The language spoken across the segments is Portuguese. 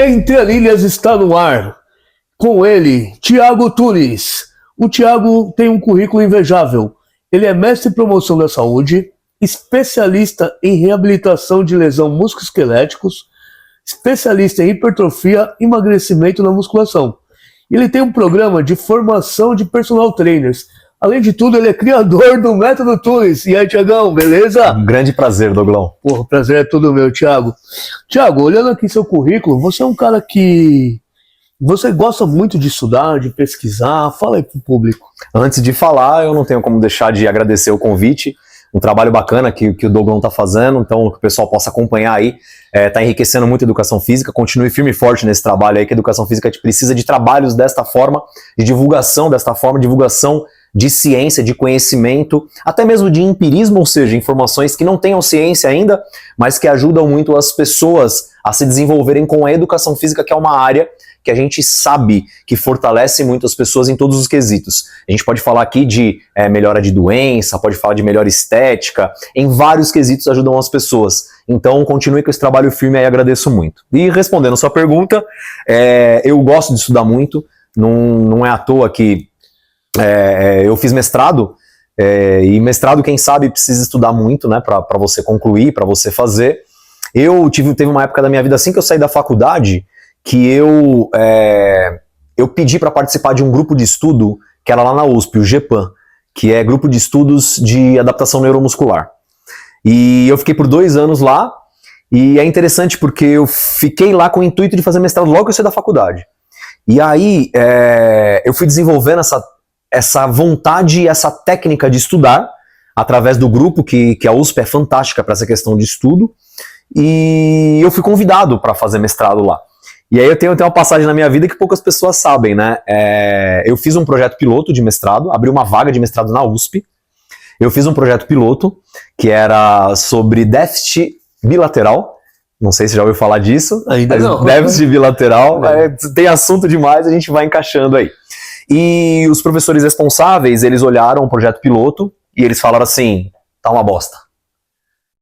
Entre Anilhas está no ar. Com ele, Thiago Tunes. O Thiago tem um currículo invejável. Ele é mestre em promoção da saúde, especialista em reabilitação de lesão musculoesqueléticos, especialista em hipertrofia e emagrecimento na musculação. Ele tem um programa de formação de personal trainers. Além de tudo, ele é criador do Método Tunes. E aí, Thiagão, beleza? Um grande prazer, Doglão. Porra, o prazer é todo meu, Thiago. Thiago, olhando aqui seu currículo, você é um cara que... Você gosta muito de estudar, de pesquisar. Fala aí pro público. Antes de falar, eu não tenho como deixar de agradecer o convite. Um trabalho bacana que o Doglão tá fazendo, então que o pessoal possa acompanhar aí. Tá enriquecendo muito a educação física. Continue firme e forte nesse trabalho aí, que a educação física precisa de trabalhos desta forma, de divulgação desta forma, divulgação de ciência, de conhecimento, até mesmo de empirismo, ou seja, informações que não tenham ciência ainda, mas que ajudam muito as pessoas a se desenvolverem com a educação física, que é uma área que a gente sabe que fortalece muito as pessoas em todos os quesitos. A gente pode falar aqui de melhora de doença, pode falar de melhora estética, em vários quesitos ajudam as pessoas. Então continue com esse trabalho firme aí, agradeço muito. E respondendo a sua pergunta, eu gosto de estudar muito, não é à toa que eu fiz mestrado, e mestrado, quem sabe, precisa estudar muito, né, para você concluir, para você fazer. Teve uma época da minha vida, assim que eu saí da faculdade, que eu pedi para participar de um grupo de estudo que era lá na USP, o GEPAN, que é Grupo de Estudos de Adaptação Neuromuscular. E eu fiquei por 2 anos lá, e é interessante porque eu fiquei lá com o intuito de fazer mestrado logo que eu saí da faculdade. E aí eu fui desenvolvendo essa vontade e essa técnica de estudar através do grupo, que a USP é fantástica para essa questão de estudo, e eu fui convidado para fazer mestrado lá. E aí eu tenho uma passagem na minha vida que poucas pessoas sabem, né? Eu fiz um projeto piloto de mestrado, abri uma vaga de mestrado na USP, eu fiz um projeto piloto que era sobre déficit bilateral, não sei se já ouviu falar disso, Ainda não. Déficit bilateral, tem assunto demais, a gente vai encaixando aí. E os professores responsáveis, eles olharam o projeto piloto e eles falaram assim, tá uma bosta.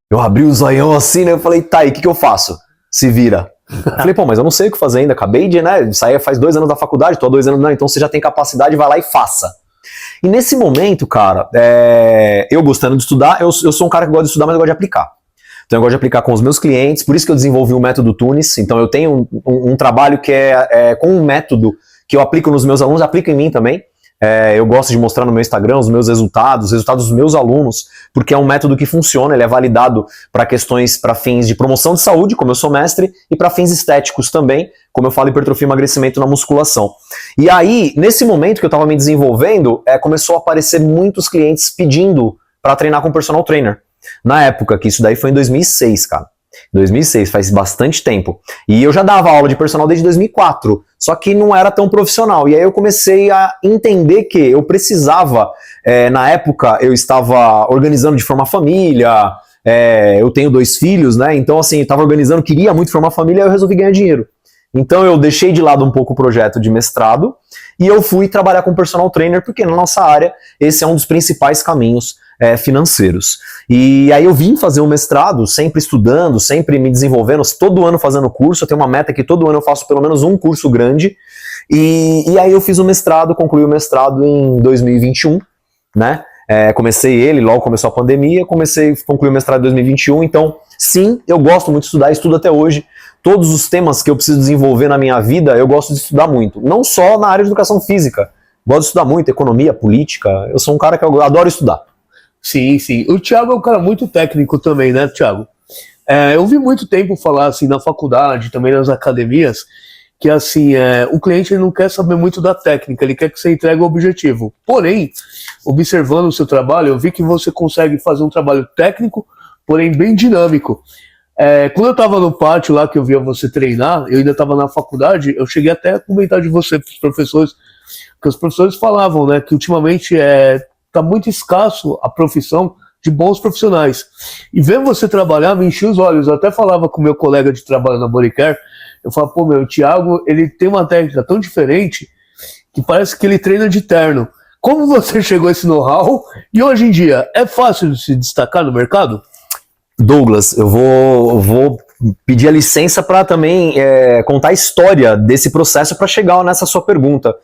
Eu abri o zoião assim, né? Eu falei, tá, e o que eu faço? Se vira. Eu falei, pô, mas eu não sei o que fazer ainda, acabei de, né, sair faz 2 anos da faculdade, tô há 2 anos, não, então você já tem capacidade, vai lá e faça. E nesse momento, cara, eu gostando de estudar, eu sou um cara que gosta de estudar, mas eu gosto de aplicar. Então eu gosto de aplicar com os meus clientes, por isso que eu desenvolvi o Método Tunes, então eu tenho um trabalho que com um método que eu aplico nos meus alunos, aplico em mim também. Eu gosto de mostrar no meu Instagram os meus resultados, os resultados dos meus alunos, porque é um método que funciona, ele é validado para fins de promoção de saúde, como eu sou mestre, e para fins estéticos também, como eu falo, hipertrofia e emagrecimento na musculação. E aí, nesse momento que eu estava me desenvolvendo, começou a aparecer muitos clientes pedindo para treinar com personal trainer. Na época, que isso daí foi em 2006, cara. 2006, faz bastante tempo. E eu já dava aula de personal desde 2004, só que não era tão profissional. E aí eu comecei a entender que eu precisava, na época eu estava organizando de formar família, eu tenho 2 filhos, né? Então assim, eu estava organizando, queria muito formar família, e eu resolvi ganhar dinheiro. Então eu deixei de lado um pouco o projeto de mestrado e eu fui trabalhar com personal trainer, porque na nossa área esse é um dos principais caminhos financeiros. E aí eu vim fazer um mestrado, sempre estudando, sempre me desenvolvendo, todo ano fazendo curso. Eu tenho uma meta que todo ano eu faço pelo menos um curso grande. E aí eu fiz o mestrado, concluí o mestrado em 2021, né? Comecei ele, logo começou a pandemia, concluí o mestrado em 2021, então sim, eu gosto muito de estudar, estudo até hoje. Todos os temas que eu preciso desenvolver na minha vida, eu gosto de estudar muito. Não só na área de educação física, gosto de estudar muito, economia, política, eu sou um cara que eu adoro estudar. Sim, sim. O Thiago é um cara muito técnico também, né, Thiago? Eu vi muito tempo falar, assim, na faculdade, também nas academias, que, assim, o cliente ele não quer saber muito da técnica, ele quer que você entregue o objetivo. Porém, observando o seu trabalho, eu vi que você consegue fazer um trabalho técnico, porém bem dinâmico. Quando eu estava no pátio lá, que eu via você treinar, eu ainda estava na faculdade, eu cheguei até a comentar de você para os professores, porque os professores falavam, né, que ultimamente está muito escasso a profissão de bons profissionais. E ver você trabalhar me enchia os olhos. Eu até falava com o meu colega de trabalho na Bodycare, eu falava, pô, o Thiago, ele tem uma técnica tão diferente que parece que ele treina de terno. Como você chegou a esse know-how? E hoje em dia, é fácil de se destacar no mercado? Douglas, eu vou pedir a licença para também contar a história desse processo para chegar nessa sua pergunta.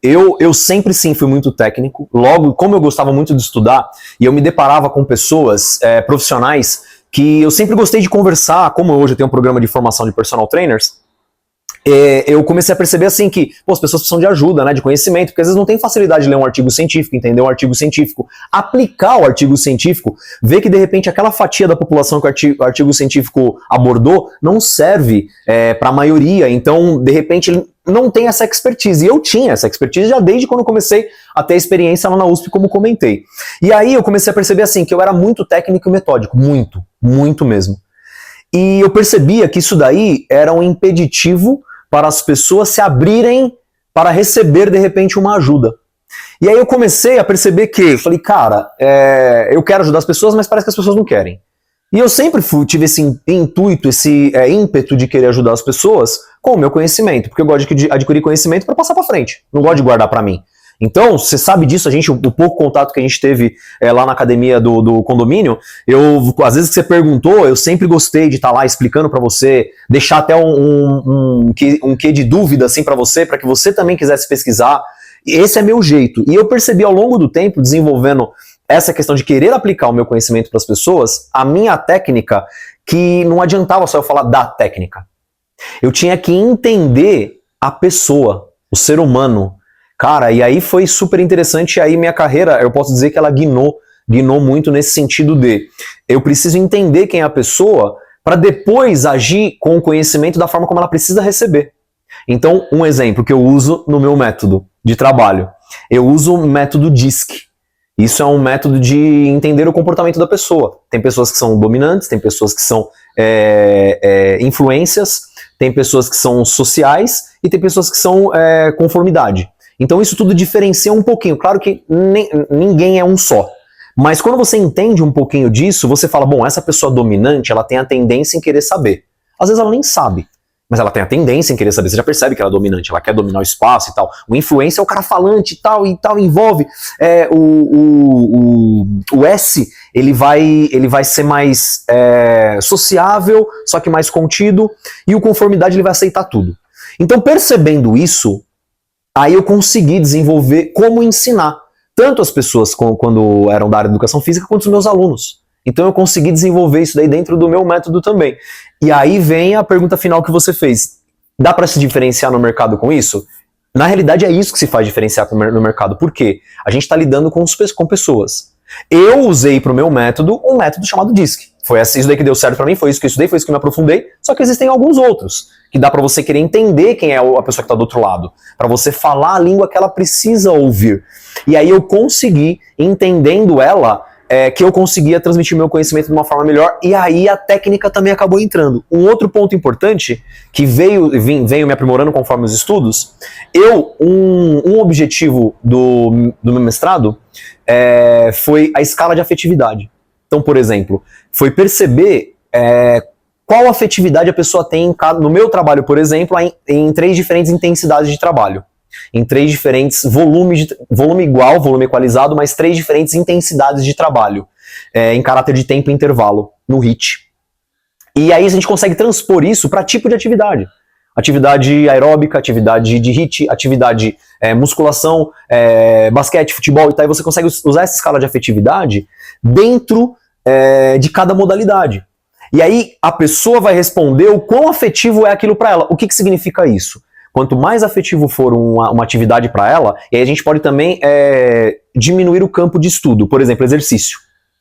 Eu sempre sim fui muito técnico, logo, como eu gostava muito de estudar, e eu me deparava com pessoas profissionais que eu sempre gostei de conversar, como hoje eu tenho um programa de formação de personal trainers, eu comecei a perceber assim que as pessoas precisam de ajuda, né, de conhecimento, porque às vezes não tem facilidade de ler um artigo científico, entender um artigo científico, aplicar o artigo científico, ver que de repente aquela fatia da população que o artigo científico abordou não serve para a maioria, então de repente ele não tem essa expertise, e eu tinha essa expertise já desde quando eu comecei a ter experiência lá na USP, como comentei. E aí eu comecei a perceber assim que eu era muito técnico e metódico, muito mesmo. E eu percebia que isso daí era um impeditivo para as pessoas se abrirem para receber, de repente, uma ajuda. E aí eu comecei a perceber que, eu falei, cara, eu quero ajudar as pessoas, mas parece que as pessoas não querem. E eu sempre tive esse intuito, esse ímpeto de querer ajudar as pessoas com o meu conhecimento, porque eu gosto de adquirir conhecimento para passar para frente, não gosto de guardar para mim. Então, você sabe disso, o pouco contato que a gente teve lá na academia do condomínio, às vezes que você perguntou, eu sempre gostei de estar lá explicando para você, deixar até um quê de dúvida assim para você, para que você também quisesse pesquisar. Esse é meu jeito. E eu percebi ao longo do tempo, desenvolvendo essa questão de querer aplicar o meu conhecimento para as pessoas, a minha técnica, que não adiantava só eu falar da técnica. Eu tinha que entender a pessoa, o ser humano. Cara, e aí foi super interessante, e aí minha carreira, eu posso dizer que ela guinou muito nesse sentido de eu preciso entender quem é a pessoa para depois agir com o conhecimento da forma como ela precisa receber. Então, um exemplo que eu uso no meu método de trabalho, eu uso o método DISC. Isso é um método de entender o comportamento da pessoa. Tem pessoas que são dominantes, tem pessoas que são influências, tem pessoas que são sociais e tem pessoas que são conformidade. Então isso tudo diferencia um pouquinho. Claro que ninguém é um só. Mas quando você entende um pouquinho disso, você fala, bom, essa pessoa dominante, ela tem a tendência em querer saber. Às vezes ela nem sabe, mas ela tem a tendência em querer saber. Você já percebe que ela é dominante, ela quer dominar o espaço e tal. O influência é o cara falante e tal, envolve. O S, ele vai ser mais sociável, só que mais contido. E o conformidade, ele vai aceitar tudo. Então, percebendo isso, aí eu consegui desenvolver como ensinar, tanto as pessoas quando eram da área de educação física, quanto os meus alunos. Então eu consegui desenvolver isso daí dentro do meu método também. E aí vem a pergunta final que você fez. Dá para se diferenciar no mercado com isso? Na realidade é isso que se faz diferenciar no mercado. Por quê? A gente está lidando com pessoas. Eu usei para o meu método um método chamado DISC. Foi isso daí que deu certo para mim, foi isso que eu estudei, foi isso que eu me aprofundei. Só que existem alguns outros que dá para você querer entender quem é a pessoa que está do outro lado, para você falar a língua que ela precisa ouvir. E aí eu consegui, entendendo ela, que eu conseguia transmitir meu conhecimento de uma forma melhor, e aí a técnica também acabou entrando. Um outro ponto importante, que veio me aprimorando conforme os estudos, um objetivo do meu mestrado foi a escala de afetividade. Então, por exemplo, foi perceber qual afetividade a pessoa tem no meu trabalho, por exemplo, em 3 diferentes intensidades de trabalho. Em 3 diferentes volume igual, volume equalizado, mas 3 diferentes intensidades de trabalho, em caráter de tempo e intervalo, no HIIT. E aí a gente consegue transpor isso para tipo de atividade. Atividade aeróbica, atividade de HIIT, atividade musculação, basquete, futebol e tal. E você consegue usar essa escala de afetividade dentro de cada modalidade. E aí a pessoa vai responder o quão afetivo é aquilo para ela. O que significa isso? Quanto mais afetivo for uma atividade para ela, e aí a gente pode também diminuir o campo de estudo. Por exemplo, exercício.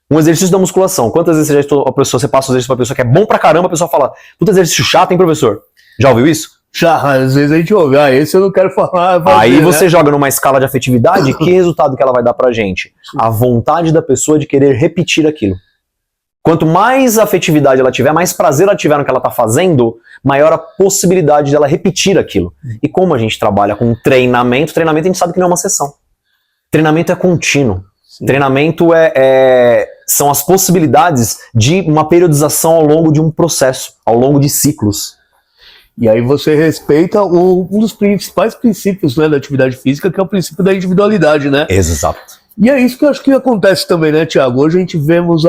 Um exercício da musculação. Quantas vezes você passa o exercício pra pessoa que é bom pra caramba, a pessoa fala, puta exercício chato, hein, professor? Já ouviu isso? Já, às vezes a gente ouve, esse eu não quero falar. Aí você joga numa escala de afetividade, que resultado que ela vai dar pra gente? A vontade da pessoa de querer repetir aquilo. Quanto mais afetividade ela tiver, mais prazer ela tiver no que ela está fazendo, maior a possibilidade dela repetir aquilo. E como a gente trabalha com treinamento a gente sabe que não é uma sessão. Treinamento é contínuo. Sim. Treinamento são as possibilidades de uma periodização ao longo de um processo, ao longo de ciclos. E aí você respeita um dos principais princípios, né, da atividade física, que é o princípio da individualidade, né? Exato. E é isso que eu acho que acontece também, né, Thiago? Hoje a gente vemos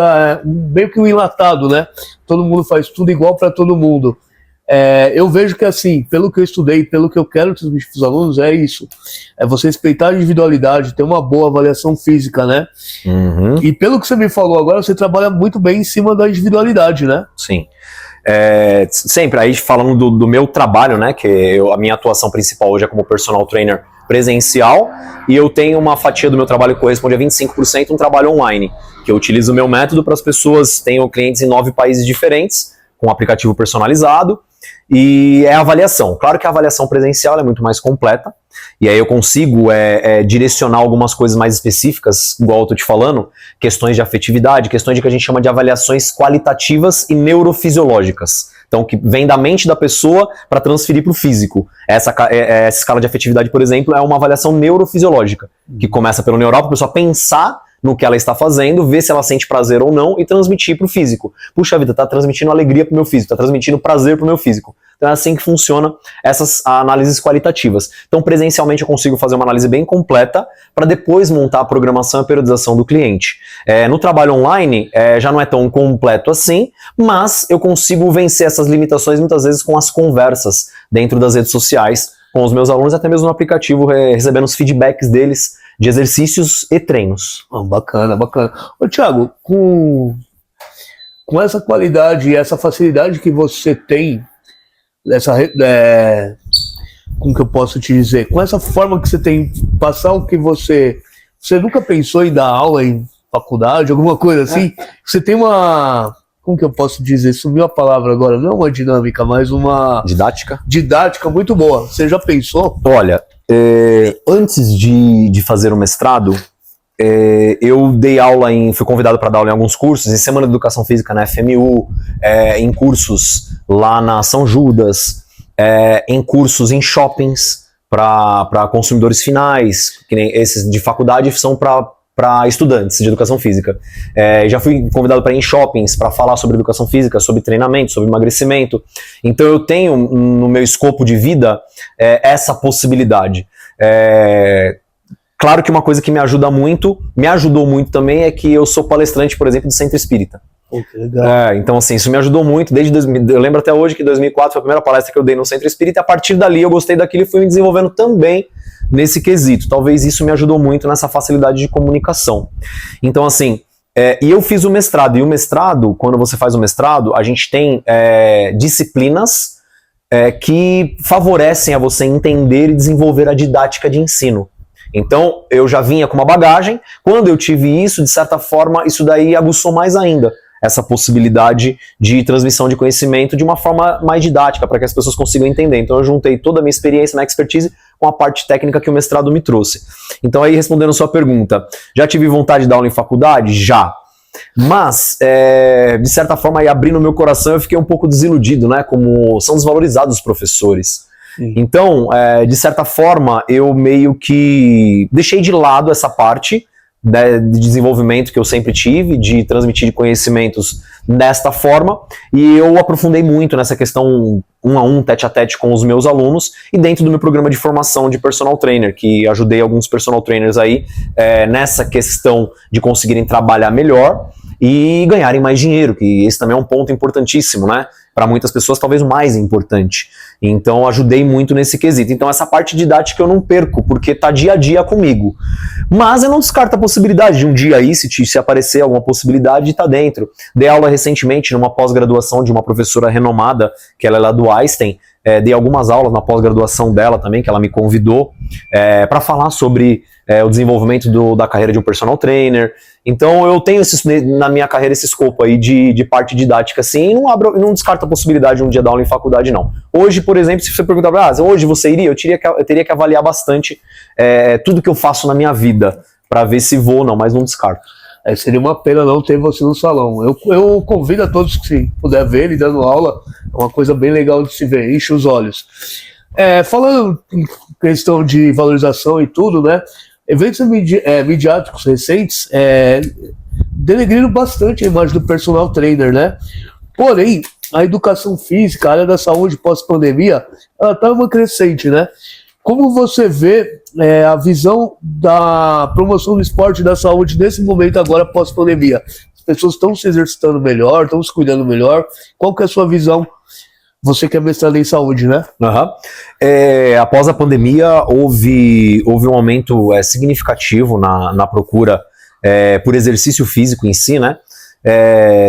meio que um enlatado, né? Todo mundo faz tudo igual para todo mundo. Eu vejo que, assim, pelo que eu estudei, pelo que eu quero transmitir para os alunos, é isso. É você respeitar a individualidade, ter uma boa avaliação física, né? Uhum. E pelo que você me falou agora, você trabalha muito bem em cima da individualidade, né? Sim. Sempre, aí falando do meu trabalho, né, que a minha atuação principal hoje é como personal trainer presencial, e eu tenho uma fatia do meu trabalho que corresponde a 25% um trabalho online, que eu utilizo o meu método para as pessoas, tenho clientes em 9 países diferentes, com um aplicativo personalizado, e é a avaliação. Claro que a avaliação presencial é muito mais completa, e aí eu consigo direcionar algumas coisas mais específicas, igual eu tô te falando, questões de afetividade, questões de que a gente chama de avaliações qualitativas e neurofisiológicas. Então, que vem da mente da pessoa para transferir para o físico. Essa escala de afetividade, por exemplo, é uma avaliação neurofisiológica, que começa pelo neural, para a pessoa pensar no que ela está fazendo, ver se ela sente prazer ou não e transmitir para o físico. Puxa vida, tá transmitindo alegria para o meu físico, tá transmitindo prazer para o meu físico. Então é assim que funciona essas análises qualitativas. Então presencialmente eu consigo fazer uma análise bem completa para depois montar a programação e a periodização do cliente. No trabalho online já não é tão completo assim, mas eu consigo vencer essas limitações muitas vezes com as conversas dentro das redes sociais com os meus alunos, até mesmo no aplicativo, recebendo os feedbacks deles de exercícios e treinos. Bacana, bacana. Ô, Thiago, com essa qualidade e essa facilidade que você tem, como que eu posso te dizer? Com essa forma que você tem, passar o que você nunca pensou em dar aula em faculdade, alguma coisa assim? Você tem uma... Como que eu posso dizer? Sumiu a palavra agora. Não uma dinâmica, mas uma... Didática? Didática muito boa. Você já pensou? Olha, antes de fazer o mestrado, eu dei aula fui convidado para dar aula em alguns cursos, em Semana de Educação Física na FMU, em cursos lá na São Judas, em cursos em shoppings para consumidores finais, que nem esses de faculdade são para estudantes de educação física. Já fui convidado para ir em shoppings para falar sobre educação física, sobre treinamento, sobre emagrecimento. Então eu tenho no meu escopo de vida essa possibilidade. Claro que uma coisa que me ajudou muito também, é que eu sou palestrante, por exemplo, do Centro Espírita. Que legal. Então assim, isso me ajudou muito desde eu lembro até hoje que 2004 foi a primeira palestra que eu dei no Centro Espírita, e a partir dali eu gostei daquilo e fui me desenvolvendo também nesse quesito. Talvez isso me ajudou muito nessa facilidade de comunicação. Então assim, e eu fiz o mestrado, e o mestrado, quando você faz o mestrado, a gente tem disciplinas que favorecem a você entender e desenvolver a didática de ensino. Então, eu já vinha com uma bagagem, quando eu tive isso, de certa forma, isso daí aguçou mais ainda essa possibilidade de transmissão de conhecimento de uma forma mais didática, para que as pessoas consigam entender. Então eu juntei toda a minha experiência, minha expertise, com a parte técnica que o mestrado me trouxe. Então aí, respondendo a sua pergunta, já tive vontade de dar aula em faculdade? Já. Mas, de certa forma, aí, abrindo meu coração, eu fiquei um pouco desiludido, né? Como são desvalorizados os professores. Sim. Então, de certa forma, eu meio que deixei de lado essa parte de desenvolvimento que eu sempre tive, de transmitir conhecimentos desta forma, e eu aprofundei muito nessa questão 1-a-1, tete-a-tete com os meus alunos, e dentro do meu programa de formação de personal trainer, que ajudei alguns personal trainers aí nessa questão de conseguirem trabalhar melhor e ganharem mais dinheiro, que esse também é um ponto importantíssimo, né? Para muitas pessoas, talvez o mais importante. Então, ajudei muito nesse quesito. Então, essa parte didática eu não perco, porque tá dia a dia comigo. Mas eu não descarto a possibilidade de um dia aí, se aparecer alguma possibilidade, de estar dentro. Dei aula recentemente numa pós-graduação de uma professora renomada, que ela é lá do Einstein. Dei algumas aulas na pós-graduação dela também, que ela me convidou para falar sobre o desenvolvimento da carreira de um personal trainer. Então eu tenho na minha carreira esse escopo aí de parte didática, sim, e não descarto a possibilidade de um dia dar aula em faculdade, não. Hoje, por exemplo, se você perguntar, hoje você iria? Eu teria que avaliar bastante tudo que eu faço na minha vida, para ver se vou ou não, mas não descarto. Seria uma pena não ter você no salão. Eu convido a todos que, se puder ver ele dando aula, é uma coisa bem legal de se ver, enche os olhos. Falando em questão de valorização e tudo, né? Eventos midiáticos recentes denegriram bastante a imagem do personal trainer, né? Porém, a educação física, a área da saúde pós-pandemia, ela está uma crescente, né? Como você vê a visão da promoção do esporte e da saúde nesse momento agora pós-pandemia? As pessoas estão se exercitando melhor, estão se cuidando melhor. Qual que é a sua visão? Você que é mestrado em saúde, né? Uhum. Após a pandemia, houve um aumento significativo na procura por exercício físico em si, né?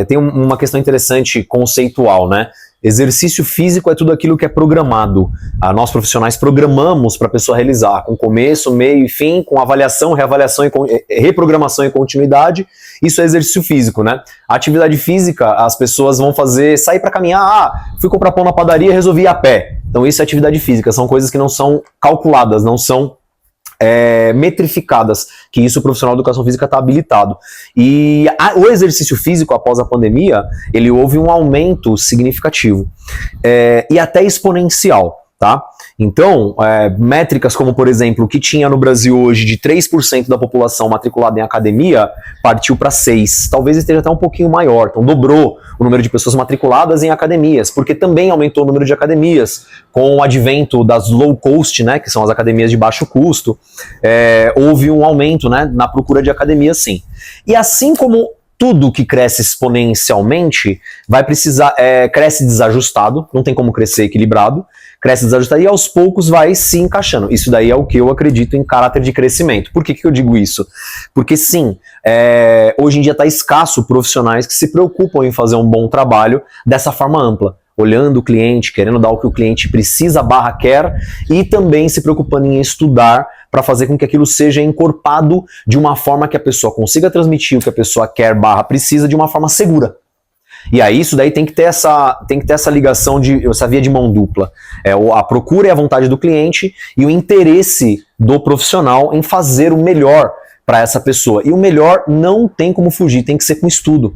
Tem uma questão interessante conceitual, né? Exercício físico é tudo aquilo que é programado. Nós profissionais programamos para a pessoa realizar, com começo, meio e fim, com avaliação, reavaliação, reprogramação e continuidade. Isso é exercício físico, né? A atividade física, as pessoas vão sair para caminhar, fui comprar pão na padaria, resolvi ir a pé. Então isso é atividade física, são coisas que não são calculadas, não são metrificadas, que isso o profissional de educação física está habilitado. E o exercício físico após a pandemia, ele houve um aumento significativo e até exponencial, tá? Então, métricas como, por exemplo, o que tinha no Brasil hoje de 3% da população matriculada em academia, partiu para 6%. Talvez esteja até um pouquinho maior. Então, dobrou o número de pessoas matriculadas em academias, porque também aumentou o número de academias. Com o advento das low cost, né, que são as academias de baixo custo, houve um aumento, né, na procura de academias, sim. E assim como tudo que cresce exponencialmente vai precisar, cresce desajustado, não tem como crescer equilibrado, cresce desajustado e aos poucos vai se encaixando. Isso daí é o que eu acredito em caráter de crescimento. Por que eu digo isso? Porque sim, hoje em dia está escasso profissionais que se preocupam em fazer um bom trabalho dessa forma ampla, olhando o cliente, querendo dar o que o cliente precisa, quer, e também se preocupando em estudar para fazer com que aquilo seja encorpado de uma forma que a pessoa consiga transmitir o que a pessoa quer, precisa, de uma forma segura. E aí isso daí tem que ter essa ligação, essa via de mão dupla. A procura e a vontade do cliente e o interesse do profissional em fazer o melhor para essa pessoa. E o melhor não tem como fugir, tem que ser com estudo.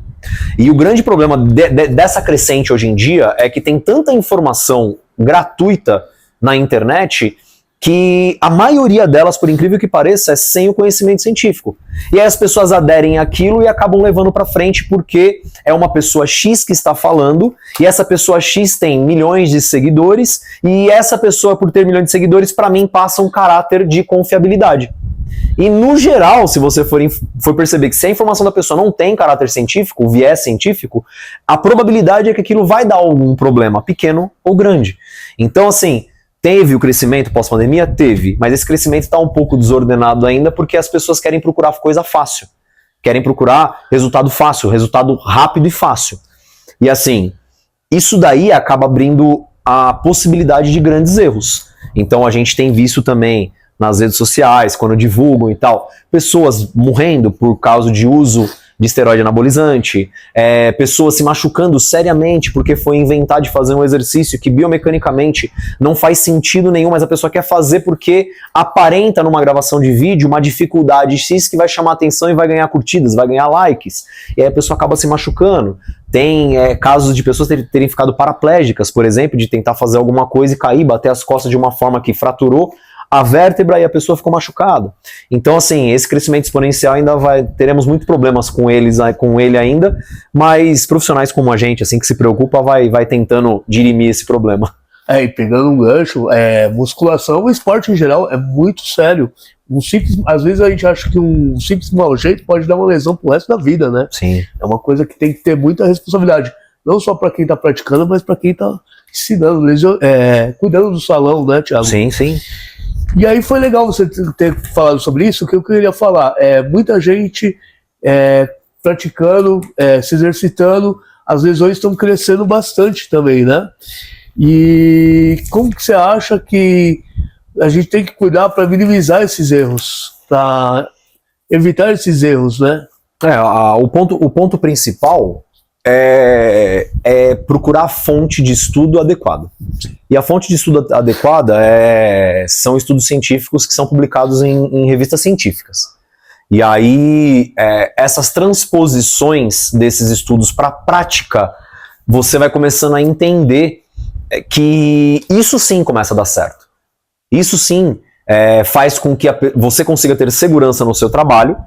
E o grande problema dessa crescente hoje em dia é que tem tanta informação gratuita na internet que a maioria delas, por incrível que pareça, é sem o conhecimento científico. E aí as pessoas aderem àquilo e acabam levando para frente porque é uma pessoa X que está falando e essa pessoa X tem milhões de seguidores e essa pessoa, por ter milhões de seguidores, para mim passa um caráter de confiabilidade. E no geral, se você for perceber que se a informação da pessoa não tem caráter científico, viés científico, a probabilidade é que aquilo vai dar algum problema, pequeno ou grande. Então, assim, teve o crescimento pós-pandemia? Teve, mas esse crescimento está um pouco desordenado ainda porque as pessoas querem procurar coisa fácil, querem procurar resultado fácil, resultado rápido e fácil. E assim, isso daí acaba abrindo a possibilidade de grandes erros. Então a gente tem visto também nas redes sociais, quando divulgam e tal, pessoas morrendo por causa de uso de esteroide anabolizante, pessoas se machucando seriamente porque foi inventar de fazer um exercício que biomecanicamente não faz sentido nenhum, mas a pessoa quer fazer porque aparenta numa gravação de vídeo uma dificuldade X que vai chamar atenção e vai ganhar curtidas, vai ganhar likes, e aí a pessoa acaba se machucando. Tem casos de pessoas terem ficado paraplégicas, por exemplo, de tentar fazer alguma coisa e cair, bater as costas de uma forma que fraturou a vértebra e a pessoa ficou machucada. Então, assim, esse crescimento exponencial teremos muitos problemas com ele ainda, mas profissionais como a gente, assim, que se preocupa, vai tentando dirimir esse problema. E pegando um gancho, musculação, o esporte em geral é muito sério. Às vezes a gente acha que um simples mau jeito pode dar uma lesão pro resto da vida, né? Sim. É uma coisa que tem que ter muita responsabilidade. Não só para quem tá praticando, mas para quem tá ensinando, cuidando do salão, né, Thiago? Sim, sim. E aí foi legal você ter falado sobre isso, que eu queria falar. Muita gente praticando, se exercitando, as lesões estão crescendo bastante também, né? E como que você acha que a gente tem que cuidar para minimizar esses erros, para evitar esses erros, né? O ponto principal é procurar a fonte de estudo adequada. E a fonte de estudo adequada são estudos científicos que são publicados em revistas científicas. E aí, essas transposições desses estudos para a prática, você vai começando a entender que isso sim começa a dar certo. Isso sim faz com que você consiga ter segurança no seu trabalho,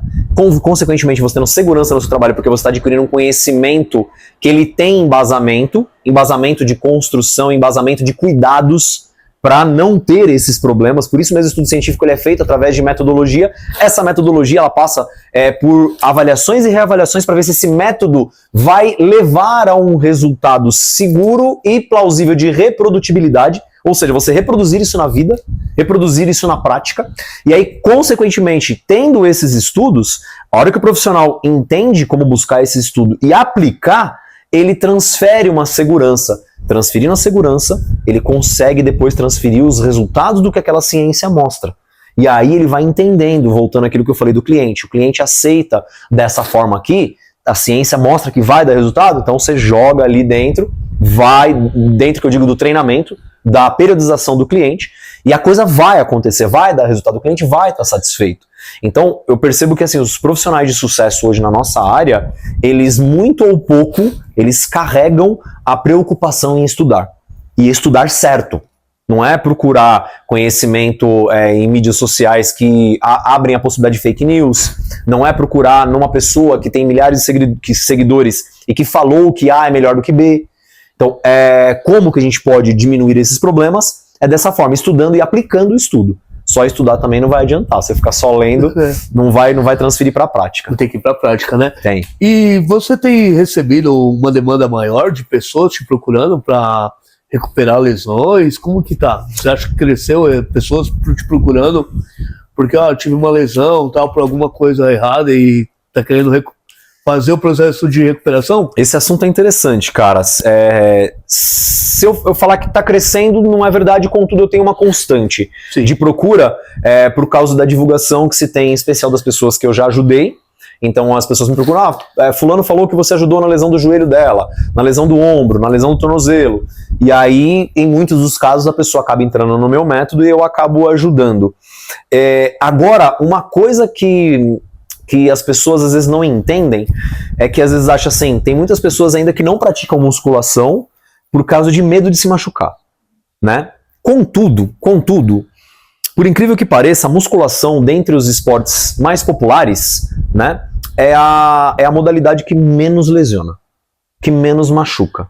consequentemente você tendo segurança no seu trabalho porque você está adquirindo um conhecimento que ele tem embasamento de construção, embasamento de cuidados para não ter esses problemas. Por isso mesmo o estudo científico ele é feito através de metodologia. Essa metodologia ela passa por avaliações e reavaliações para ver se esse método vai levar a um resultado seguro e plausível de reprodutibilidade, ou seja, você reproduzir isso na vida, reproduzir isso na prática, e aí, consequentemente, tendo esses estudos, a hora que o profissional entende como buscar esse estudo e aplicar, ele transfere uma segurança. Transferindo a segurança, ele consegue depois transferir os resultados do que aquela ciência mostra. E aí ele vai entendendo, voltando àquilo que eu falei do cliente. O cliente aceita dessa forma aqui, a ciência mostra que vai dar resultado, então você joga ali dentro, vai dentro que eu digo do treinamento, da periodização do cliente, e a coisa vai acontecer, vai dar resultado, o cliente vai estar satisfeito. Então, eu percebo que assim, os profissionais de sucesso hoje na nossa área, eles muito ou pouco, eles carregam a preocupação em estudar. E estudar certo. Não é procurar conhecimento em mídias sociais que abrem a possibilidade de fake news. Não é procurar numa pessoa que tem milhares de seguidores e que falou que A é melhor do que B. Então, como que a gente pode diminuir esses problemas? É dessa forma, estudando e aplicando o estudo. Só estudar também não vai adiantar. Você ficar só lendo, não vai transferir para a prática. Tem que ir para a prática, né? Tem. E você tem recebido uma demanda maior de pessoas te procurando para recuperar lesões? Como que tá? Você acha que cresceu pessoas te procurando porque eu tive uma lesão, tal, por alguma coisa errada e tá querendo fazer o processo de recuperação? Esse assunto é interessante, cara. Se eu falar que está crescendo, não é verdade, contudo eu tenho uma constante de procura por causa da divulgação que se tem, em especial das pessoas que eu já ajudei. Então as pessoas me procuram, fulano falou que você ajudou na lesão do joelho dela, na lesão do ombro, na lesão do tornozelo. E aí, em muitos dos casos, a pessoa acaba entrando no meu método e eu acabo ajudando. Agora, uma coisa que as pessoas às vezes não entendem, é que às vezes acham assim, tem muitas pessoas ainda que não praticam musculação por causa de medo de se machucar, né? Contudo, por incrível que pareça, a musculação dentre os esportes mais populares, né, é a modalidade que menos lesiona, que menos machuca.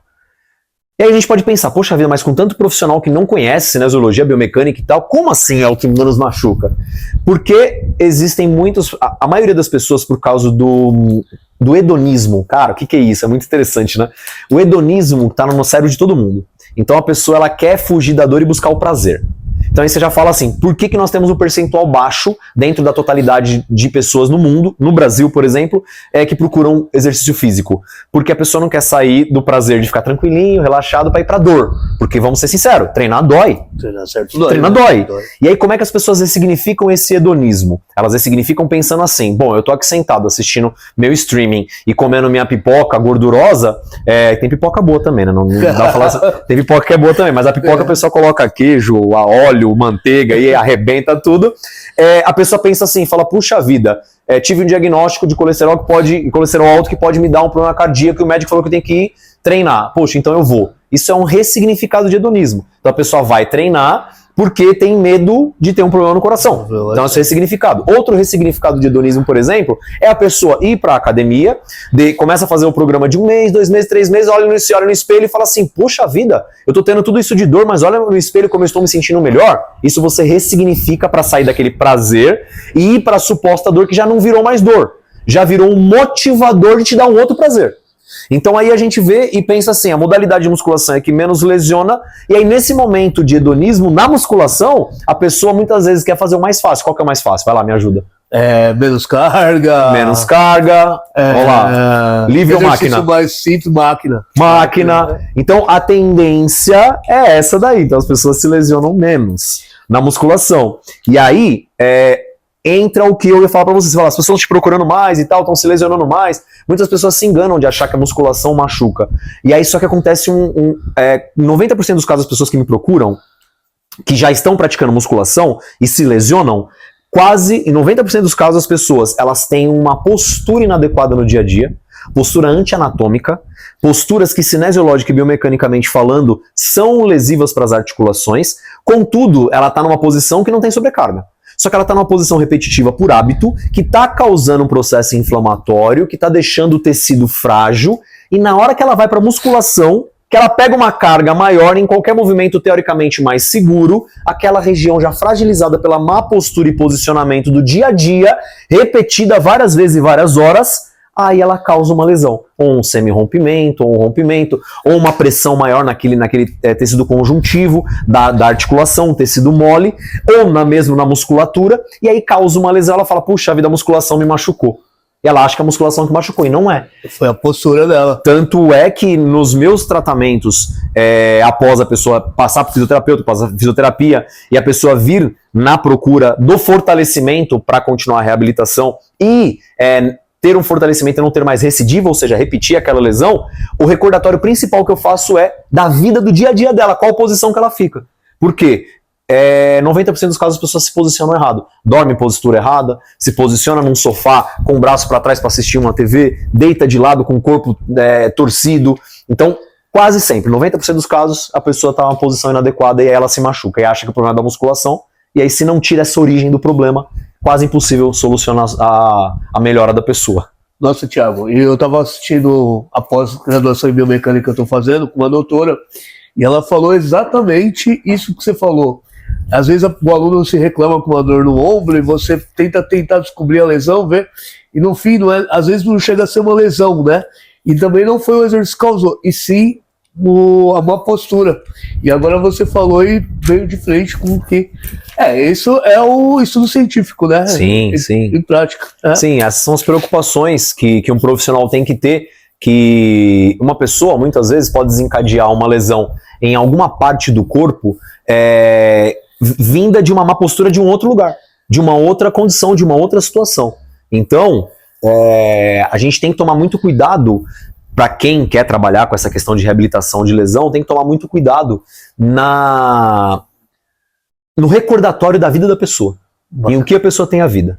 E aí a gente pode pensar, poxa vida, mas com tanto profissional que não conhece cinesiologia, biomecânica e tal, como assim é o que menos machuca? Porque existem muitos, a maioria das pessoas por causa do hedonismo. Cara, o que é isso? É muito interessante, né? O hedonismo tá no cérebro de todo mundo. Então a pessoa ela quer fugir da dor e buscar o prazer. Então aí você já fala assim, por que nós temos um percentual baixo dentro da totalidade de pessoas no mundo, no Brasil, por exemplo, que procuram exercício físico? Porque a pessoa não quer sair do prazer de ficar tranquilinho, relaxado, para ir pra dor. Porque, vamos ser sinceros, treinar dói. Treinar certo dói. Treinar dói. E aí como é que as pessoas ressignificam esse hedonismo? Elas ressignificam pensando assim, bom, eu tô aqui sentado assistindo meu streaming e comendo minha pipoca gordurosa, tem pipoca boa também, né? Não dá pra falar assim, tem pipoca que é boa também, mas a pipoca a pessoa coloca queijo, óleo, manteiga e arrebenta tudo. A pessoa pensa assim, fala, puxa vida, tive um diagnóstico de colesterol alto que pode me dar um problema cardíaco e o médico falou que eu tenho que ir treinar. Poxa, então eu vou. Isso é um ressignificado de hedonismo. Então a pessoa vai treinar porque tem medo de ter um problema no coração. Então esse é ressignificado. Outro ressignificado de hedonismo, por exemplo, é a pessoa ir para a academia, começa a fazer um programa de 1 mês, 2 meses, 3 meses, olha no espelho e fala assim, puxa vida, eu tô tendo tudo isso de dor, mas olha no espelho como eu estou me sentindo melhor. Isso você ressignifica para sair daquele prazer e ir para a suposta dor que já não virou mais dor. Já virou um motivador de te dar um outro prazer. Então aí a gente vê e pensa assim, a modalidade de musculação é que menos lesiona, e aí nesse momento de hedonismo, na musculação, a pessoa muitas vezes quer fazer o mais fácil. Qual que é o mais fácil? Vai lá, me ajuda. Menos carga. Menos carga. Vamos lá. Livre ou máquina? Mais simples, máquina. Máquina. Então a tendência é essa daí. Então as pessoas se lesionam menos na musculação. E aí, entra o que eu ia falar pra vocês. Você fala, as pessoas te procurando mais e tal, estão se lesionando mais. Muitas pessoas se enganam de achar que a musculação machuca. E aí só que acontece 90% dos casos das pessoas que me procuram, que já estão praticando musculação e se lesionam, quase em 90% dos casos as pessoas elas têm uma postura inadequada no dia a dia, postura anti-anatômica, posturas que cinesiológica e biomecanicamente falando são lesivas para as articulações, contudo ela está numa posição que não tem sobrecarga. Só que ela está numa posição repetitiva por hábito, que está causando um processo inflamatório, que está deixando o tecido frágil, e na hora que ela vai para musculação, que ela pega uma carga maior em qualquer movimento teoricamente mais seguro, aquela região já fragilizada pela má postura e posicionamento do dia a dia, repetida várias vezes e várias horas, aí ela causa uma lesão, ou um semi-rompimento, ou um rompimento, ou uma pressão maior naquele tecido conjuntivo da articulação, um tecido mole, ou mesmo na musculatura, e aí causa uma lesão, ela fala, puxa, a vida, a musculação me machucou. E ela acha que é a musculação que machucou, e não é. Foi a postura dela. Tanto é que nos meus tratamentos, após a pessoa passar por fisioterapeuta, passar por fisioterapia, e a pessoa vir na procura do fortalecimento para continuar a reabilitação e ter um fortalecimento e não ter mais recidiva, ou seja, repetir aquela lesão, o recordatório principal que eu faço é da vida do dia a dia dela, qual posição que ela fica. Por quê? 90% dos casos as pessoas se posicionam errado. Dorme em postura errada, se posiciona num sofá com o braço para trás para assistir uma TV, deita de lado com o corpo torcido. Então, quase sempre, 90% dos casos, a pessoa está numa posição inadequada e aí ela se machuca e acha que o problema é da musculação. E aí, se não tira essa origem do problema, quase impossível solucionar a melhora da pessoa. Nossa, Thiago, eu estava assistindo a pós-graduação em biomecânica que eu estou fazendo com uma doutora, e ela falou exatamente isso que você falou. Às vezes o aluno se reclama com uma dor no ombro e você tenta descobrir a lesão, ver, e no fim, às vezes não chega a ser uma lesão, né? E também não foi o exercício que causou, e sim a má postura. E agora você falou e veio de frente com o que... isso é o estudo científico, né? Sim, sim. Em prática. Sim, essas são as preocupações que um profissional tem que ter, que uma pessoa, muitas vezes, pode desencadear uma lesão em alguma parte do corpo vinda de uma má postura de um outro lugar, de uma outra condição, de uma outra situação. Então, a gente tem que tomar muito cuidado. Para quem quer trabalhar com essa questão de reabilitação de lesão, tem que tomar muito cuidado no recordatório da vida da pessoa. E o que a pessoa tem a vida.